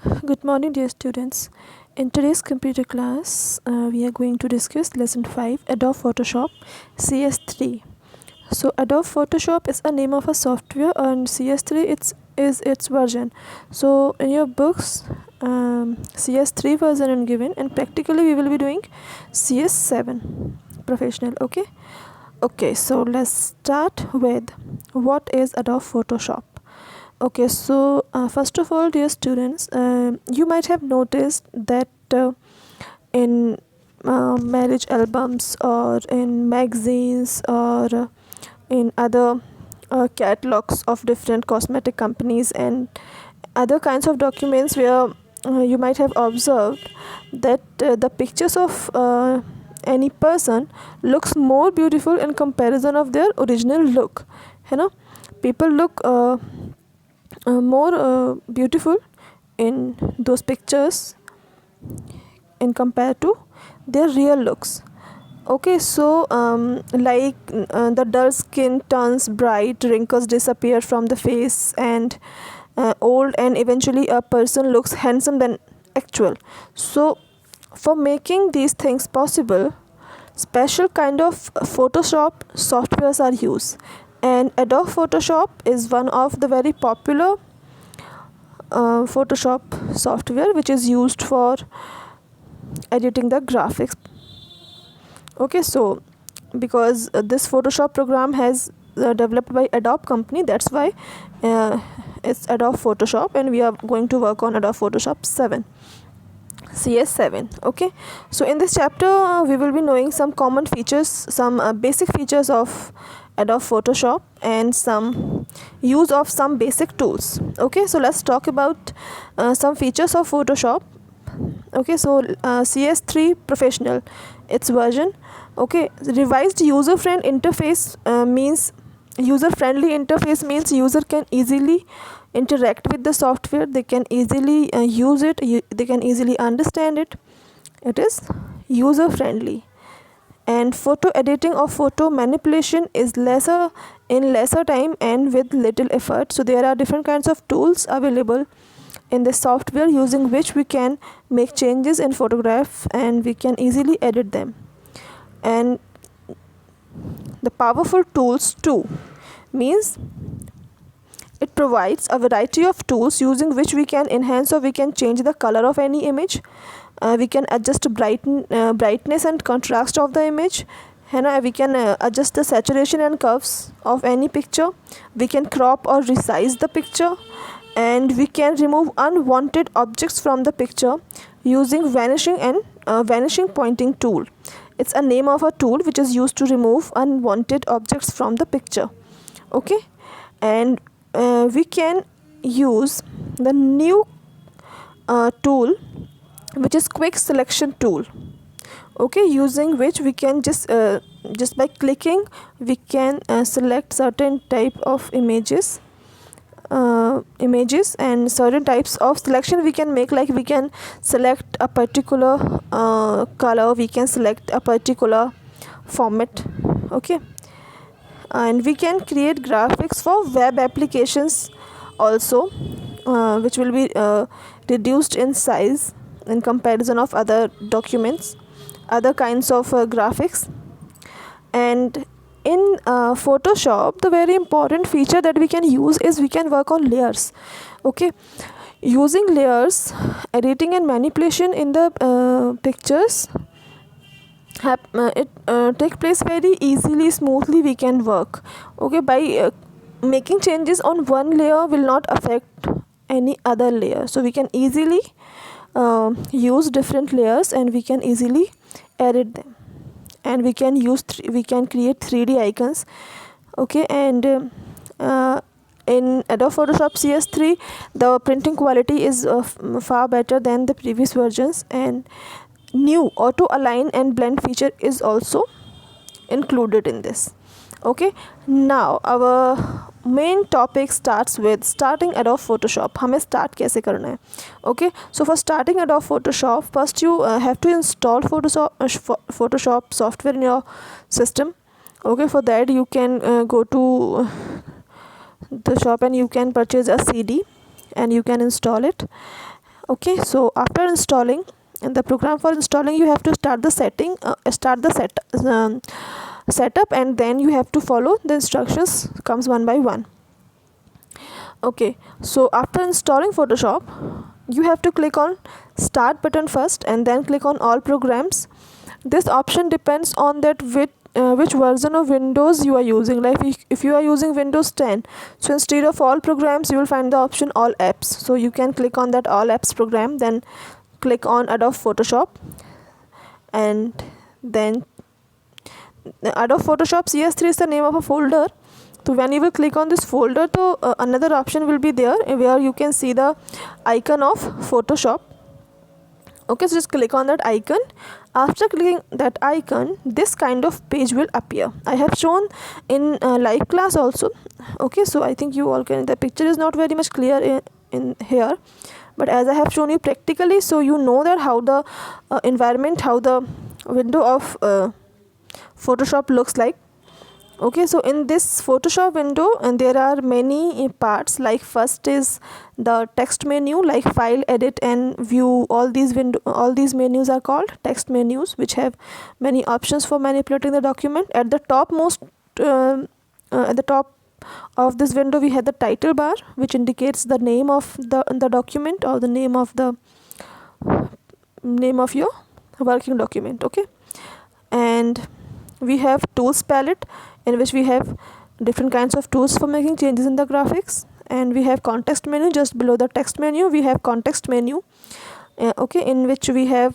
Good morning, dear students. In today's computer class, we are going to discuss lesson 5 Adobe Photoshop CS3. So, Adobe Photoshop is a name of a software, and CS3 is its version. So, in your books, CS3 version is given, and practically we will be doing CS7 professional. Okay, so let's start with what is Adobe Photoshop. Okay, so first of all, dear students, you might have noticed that in marriage albums or in magazines or in other catalogs of different cosmetic companies and other kinds of documents where you might have observed that the pictures of any person looks more beautiful in comparison of their original look. You know, people look more beautiful in those pictures in compared to their real looks. Okay, so the dull skin turns bright, wrinkles disappear from the face, and old and eventually a person looks handsome than actual. So for making these things possible, special kind of Photoshop softwares are used, and Adobe Photoshop is one of the very popular Photoshop software which is used for editing the graphics. Okay, so because this Photoshop program has developed by Adobe company, that's why it's Adobe Photoshop, and we are going to work on Adobe Photoshop 7 CS7. Okay, so in this chapter we will be knowing some common features, some basic features of Adobe Photoshop, and some use of some basic tools. Okay, so let's talk about some features of Photoshop. Okay, so CS3 professional, its version. Okay, revised user friendly interface means user can easily interact with the software, they can easily use it, they can easily understand it. It is user friendly. And photo editing or photo manipulation is lesser time and with little effort. So there are different kinds of tools available in the software using which we can make changes in photograph and we can easily edit them. And the powerful tools too means it provides a variety of tools using which we can enhance or we can change the color of any image. We can adjust brightness and contrast of the image. We can adjust the saturation and curves of any picture. We can crop or resize the picture, and we can remove unwanted objects from the picture using vanishing and vanishing pointing tool. It's a name of a tool which is used to remove unwanted objects from the picture. Okay, and we can use the new tool which is quick selection tool. Okay, using which we can just by clicking we can select certain type of images and certain types of selection we can make, like we can select a particular color, we can select a particular format. Okay, and we can create graphics for web applications also, which will be reduced in size in comparison of other documents, other kinds of graphics. And in Photoshop, the very important feature that we can use is we can work on layers. Okay, using layers, editing and manipulation in the pictures take place very easily, smoothly we can work. Okay, by making changes on one layer will not affect any other layer, so we can easily use different layers and we can easily edit them, and we can create 3D icons. Okay, and in Adobe Photoshop CS3 the printing quality is far better than the previous versions, and new auto align and blend feature is also included in this. Okay, now our main topic starts with starting Adobe Photoshop. हमें start कैसे करना है? Okay, so for starting Adobe Photoshop, first you have to install Photoshop software in your system. Okay, for that you can go to the shop and you can purchase a CD and you can install it. Okay, so after installing in the program, for installing you have to start the setup, and then you have to follow the instructions comes one by one. Okay, so after installing Photoshop, you have to click on start button first and then click on all programs. This option depends on that which version of Windows you are using. Like if you are using Windows 10, so instead of all programs you will find the option all apps, so you can click on that all apps program, then click on Adobe Photoshop, and then Adobe Photoshop CS3 is the name of a folder. So when you will click on this folder, so another option will be there where you can see the icon of Photoshop. Okay, so just click on that icon. After clicking that icon, this kind of page will appear. I have shown in live class also. Okay, so I think you all can, the picture is not very much clear in here, but as I have shown you practically, so you know that how the environment, how the window of Photoshop looks like. Okay, so in this Photoshop window, and there are many parts. Like first is the text menu, like file, edit and view. All these menus are called text menus, which have many options for manipulating the document. At the top of this window we have the title bar, which indicates the name of the document, or the name of your working document. Okay, and we have tools palette, in which we have different kinds of tools for making changes in the graphics. And we have context menu. Just below the text menu we have context menu, okay, in which we have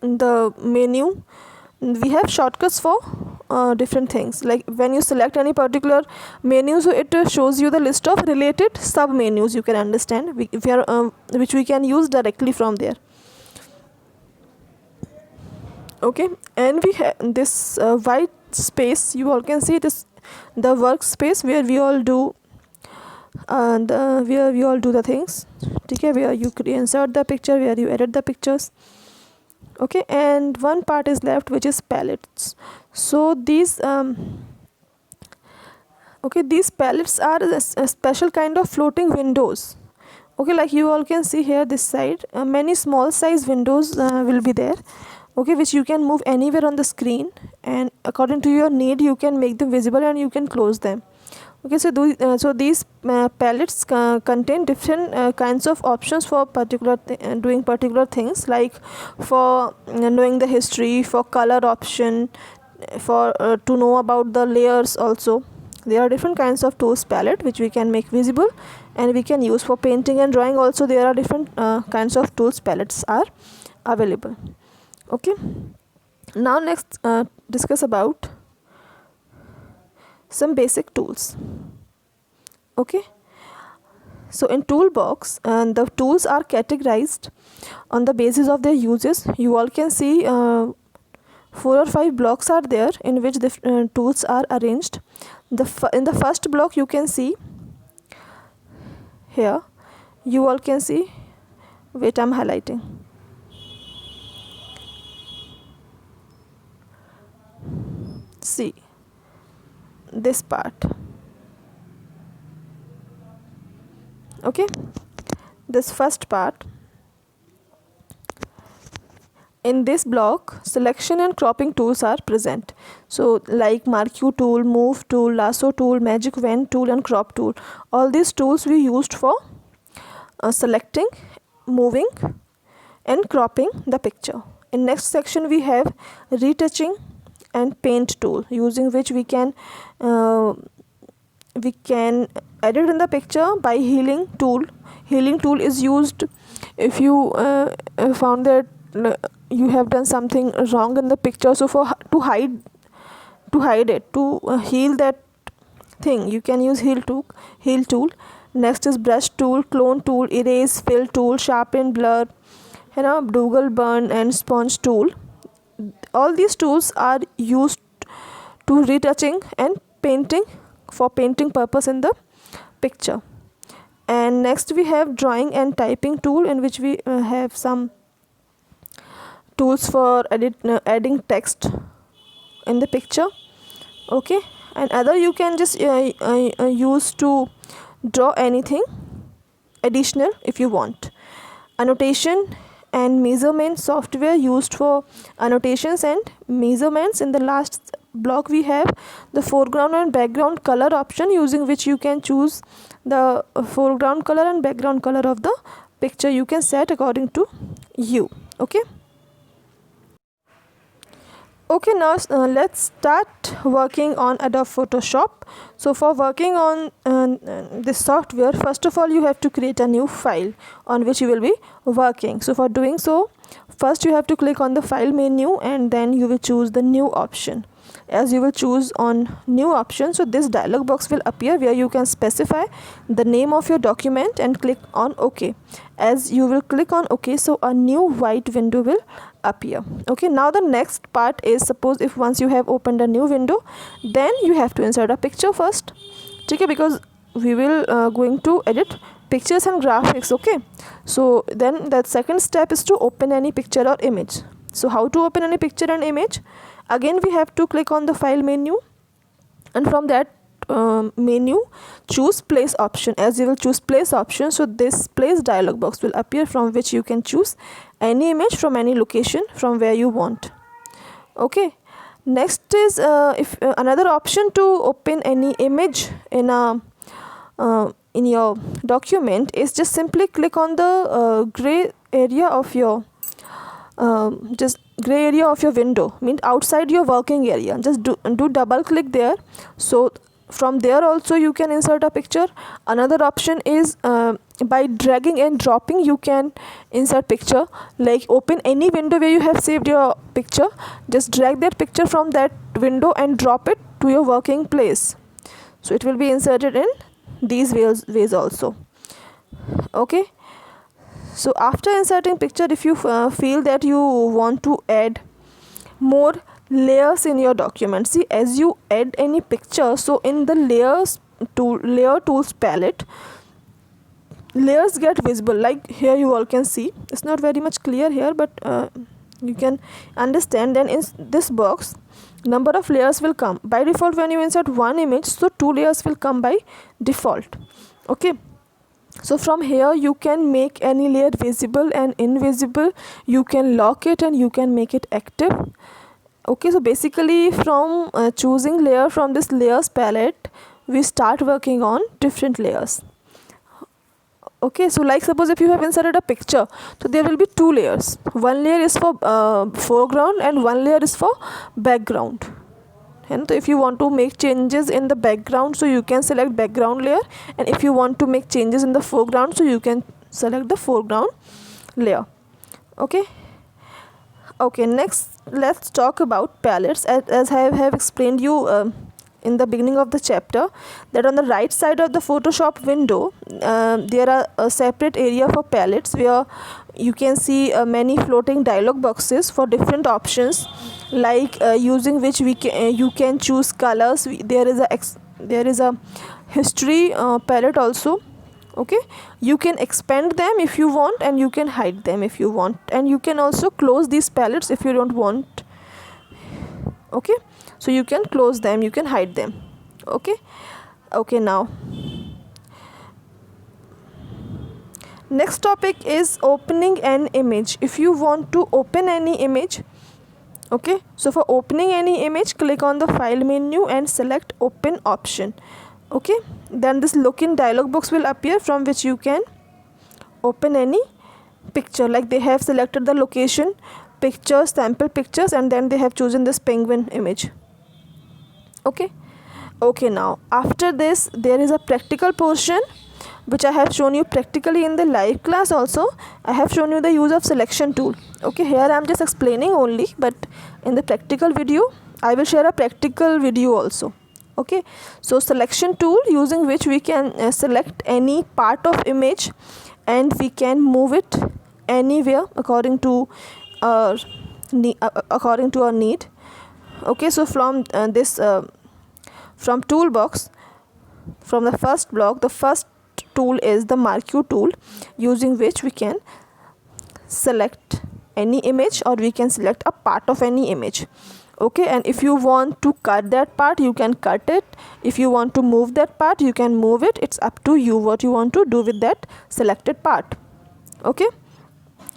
the menu. We have shortcuts for different things. Like when you select any particular menu, so it shows you the list of related sub menus, you can understand, which we can use directly from there. Okay, and we have this white space, you all can see it is the workspace where we all do the things. Okay, where you could insert the picture, where you edit the pictures. Okay, and one part is left, which is palettes. So these these palettes are a special kind of floating windows. Okay, like you all can see here, this side many small size windows will be there. Okay, which you can move anywhere on the screen, and according to your need you can make them visible and you can close them. Okay, so these palettes contain different kinds of options for doing particular things, like for knowing the history, for color option, for to know about the layers also. There are different kinds of tools palette which we can make visible, and we can use for painting and drawing also. There are different kinds of tools palettes are available. Okay, now next discuss about some basic tools. Okay, so in toolbox, the tools are categorized on the basis of their uses. You all can see 4 or 5 blocks are there in which the tools are arranged. In the first block you can see here, you all can see, wait, I'm highlighting. See this part. Okay, this first part. In this block, selection and cropping tools are present. So like marquee tool, move tool, lasso tool, magic wand tool and crop tool. All these tools we used for selecting, moving and cropping the picture. In next section we have retouching and paint tool, using which we can edit in the picture by healing tool. Healing tool is used if you found that you have done something wrong in the picture, so to hide it, to heal that thing, you can use heal tool. Next is brush tool, clone tool, erase, fill tool, sharpen, blur, Dougal, burn and sponge tool. All these tools are used to retouching and painting, for painting purpose in the picture. And next we have drawing and typing tool, in which we have some tools for adding text in the picture. Okay, and other you can just use to draw anything additional if you want. Annotation and measurement software used for annotations and measurements. In the last block we have the foreground and background color option, using which you can choose the foreground color and background color of the picture. You can set according to you. Okay, now let's start working on Adobe Photoshop. So for working on this software, first of all you have to create a new file on which you will be working. So for doing so, first you have to click on the file menu and then you will choose the new option. As you will choose on new option, so this dialog box will appear where you can specify the name of your document and click on OK. As you will click on OK, so a new white window will appear. Okay, now the next part is, suppose if once you have opened a new window, then you have to insert a picture first. Okay, because we will going to edit pictures and graphics. Okay, so then the second step is to open any picture or image. So how to open any picture and image? Again we have to click on the file menu, and from that menu choose place option. As you will choose place option, so this place dialog box will appear, from which you can choose any image from any location from where you want. Okay, next is if another option to open any image in a in your document is just simply click on the gray area of your gray area of your window, means outside your working area. Just do double click there. So from there also you can insert a picture. Another option is by dragging and dropping you can insert picture. Like open any window where you have saved your picture, just drag that picture from that window and drop it to your working place, so it will be inserted in these ways also. Okay, so after inserting picture, if you feel that you want to add more layers in your document, see, as you add any picture, so in the layer tools palette, layers get visible. Like here you all can see, it's not very much clear here, but you can understand. Then in this box, number of layers will come by default. When you insert one image, so 2 layers will come by default. Okay, so from here you can make any layer visible and invisible. You can lock it and you can make it active. Okay, so basically from choosing layer from this layers palette, we start working on different layers. Okay, so like suppose if you have inserted a picture, so there will be 2 layers. One layer is for foreground and one layer is for background. And so if you want to make changes in the background, so you can select background layer, and if you want to make changes in the foreground, so you can select the foreground layer. Okay, next let's talk about palettes. As I have explained you in the beginning of the chapter, that on the right side of the Photoshop window there are a separate area for palettes, where you can see many floating dialog boxes for different options, like using which you can choose colors. There is a history palette also. Okay, you can expand them if you want, and you can hide them if you want, and you can also close these palettes if you don't want. Okay, so you can close them, you can hide them. Okay, now next topic is opening an image. If you want to open any image, okay, so for opening any image, click on the file menu and select open option. Okay, then this look-in dialog box will appear, from which you can open any picture. Like they have selected the location, pictures, sample pictures, and then they have chosen this penguin image. Okay, now after this there is a practical portion which I have shown you practically in the live class. Also I have shown you the use of selection tool. Okay, here I am just explaining only, but in the practical video I will share a practical video also. Okay, so selection tool, using which we can select any part of image and we can move it anywhere according to our need. Okay, so from this from toolbox, from the first block, the first tool is the mark tool, using which we can select any image or we can select a part of any image. Okay, and if you want to cut that part, you can cut it. If you want to move that part, you can move it. It's up to you what you want to do with that selected part. Okay,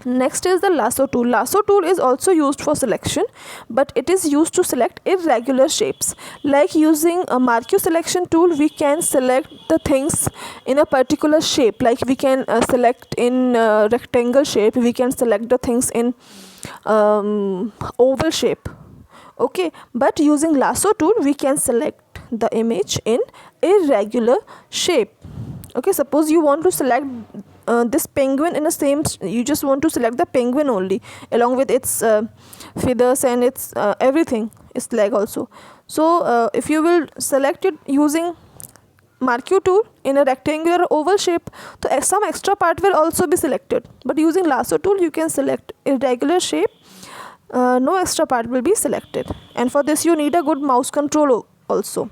next is the lasso tool. Lasso tool is also used for selection, but it is used to select irregular shapes. Like using a marquee selection tool, we can select the things in a particular shape. Like we can select in rectangle shape, we can select the things in oval shape. Okay, but using lasso tool we can select the image in irregular shape. Okay, suppose you want to select this penguin in the same, you just want to select the penguin only along with its feathers and its everything, its leg also. So if you will select it using marquee tool in a rectangular or oval shape, so some extra part will also be selected. But using lasso tool you can select irregular shape, no extra part will be selected, and for this you need a good mouse control also.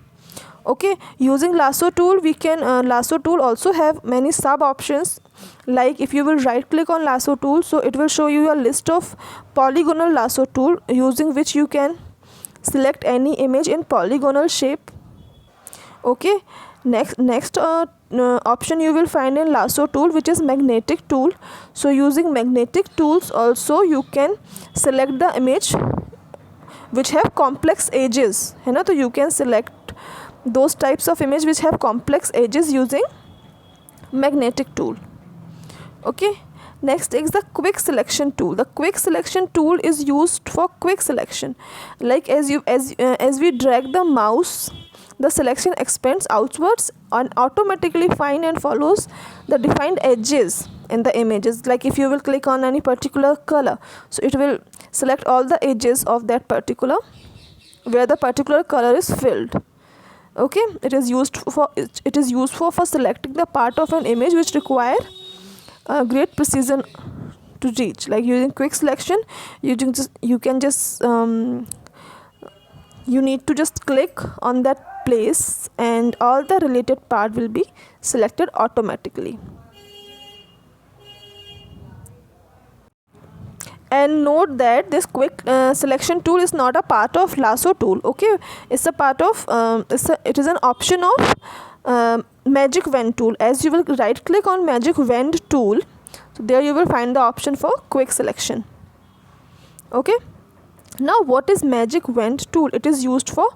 Okay, using lasso tool we can lasso tool also have many sub options. Like if you will right click on lasso tool, so it will show you a list of polygonal lasso tool using which you can select any image in polygonal shape. Okay, next option you will find in lasso tool, which is magnetic tool. So using magnetic tools also you can select the image which have complex edges, है ना. तो you can select those types of image which have complex edges using magnetic tool. Okay, next is the quick selection tool. The quick selection tool is used for quick selection. Like as we drag the mouse, the selection expands outwards and automatically find and follows the defined edges in the images. Like if you will click on any particular color, so it will select all the edges of that particular, where the particular color is filled. Okay, it is used for selecting the part of an image which require great precision to reach. Like using quick selection, you need to just click on that place and all the related part will be selected automatically. And note that this quick selection tool is not a part of lasso tool. Okay, it's a part of it is an option of magic wand tool. As you will right click on magic wand tool, so there you will find the option for quick selection. Okay, now what is magic wand tool? It is used for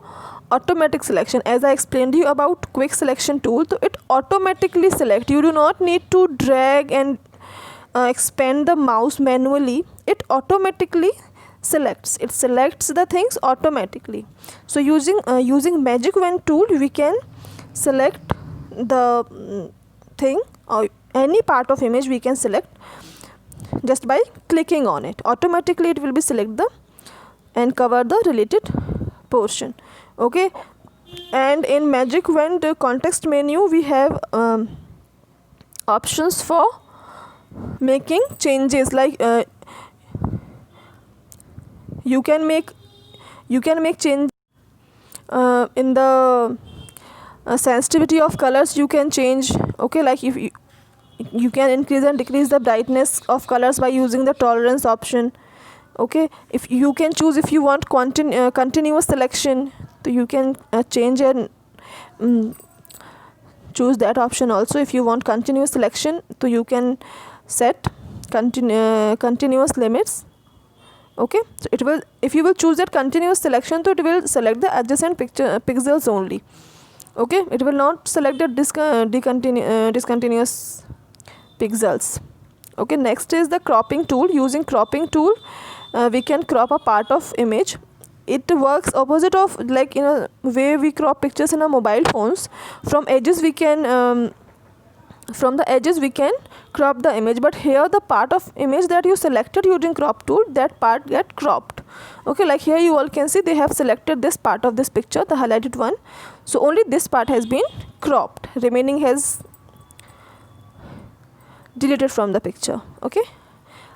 automatic selection. As I explained to you about quick selection tool, so it automatically select. You do not need to drag and expand the mouse manually. It automatically selects. It selects the things automatically. So using magic wand tool we can select the thing or any part of image we can select just by clicking on it. Automatically it will be select the and cover the related portion. Okay, and in magic wand context menu we have options for making changes. Like you can make change in the sensitivity of colors. You can change. Okay, like if you can increase and decrease the brightness of colors by using the tolerance option. Okay, if you can choose if you want continuous selection, so you can change and choose that option also. If you want continuous selection, so you can set continuous limits. Okay, so it will, if you will choose that continuous selection, so it will select the adjacent pixels only. Okay, it will not select the discontinuous pixels. Okay, next is the cropping tool. Using cropping tool we can crop a part of image. It works opposite of like in a way we crop pictures in our mobile phones. From edges we can from the edges we can crop the image, but here the part of image that you selected using crop tool, that part get cropped. Okay, like here you all can see they have selected this part of this picture, the highlighted one, so only this part has been cropped, remaining has deleted from the picture. Okay,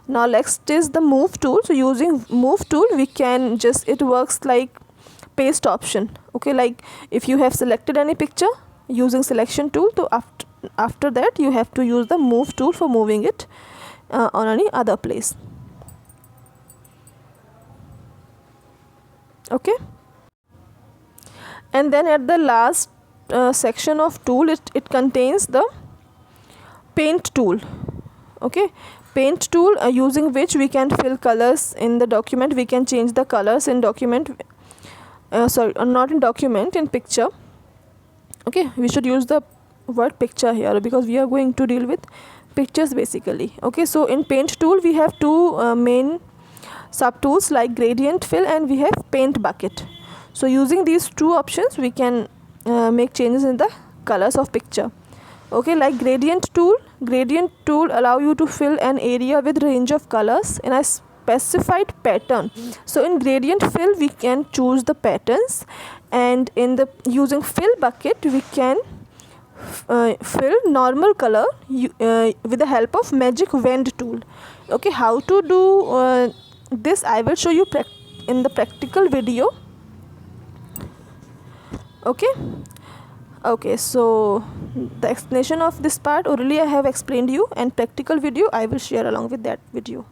now next is the move tool. So using move tool we can just, it works like paste option. Okay, like if you have selected any picture using selection tool, so after that you have to use the move tool for moving it on any other place. Okay, and then at the last section of tool, it contains the paint tool. Okay, paint tool using which we can fill colors in the document. We can change the colors in document, not in document, in picture. Okay, we should use the word picture here because we are going to deal with pictures basically. Okay, so in paint tool we have two main sub tools like gradient fill, and we have paint bucket. So using these two options we can make changes in the colors of picture. Okay, like gradient tool allow you to fill an area with range of colors in a specified pattern. So in gradient fill we can choose the patterns, and in the using fill bucket we can fill normal color with the help of magic wand tool. Okay, how to do this I will show you in the practical video. Okay, so the explanation of this part orally I have explained you, and practical video I will share along with that video.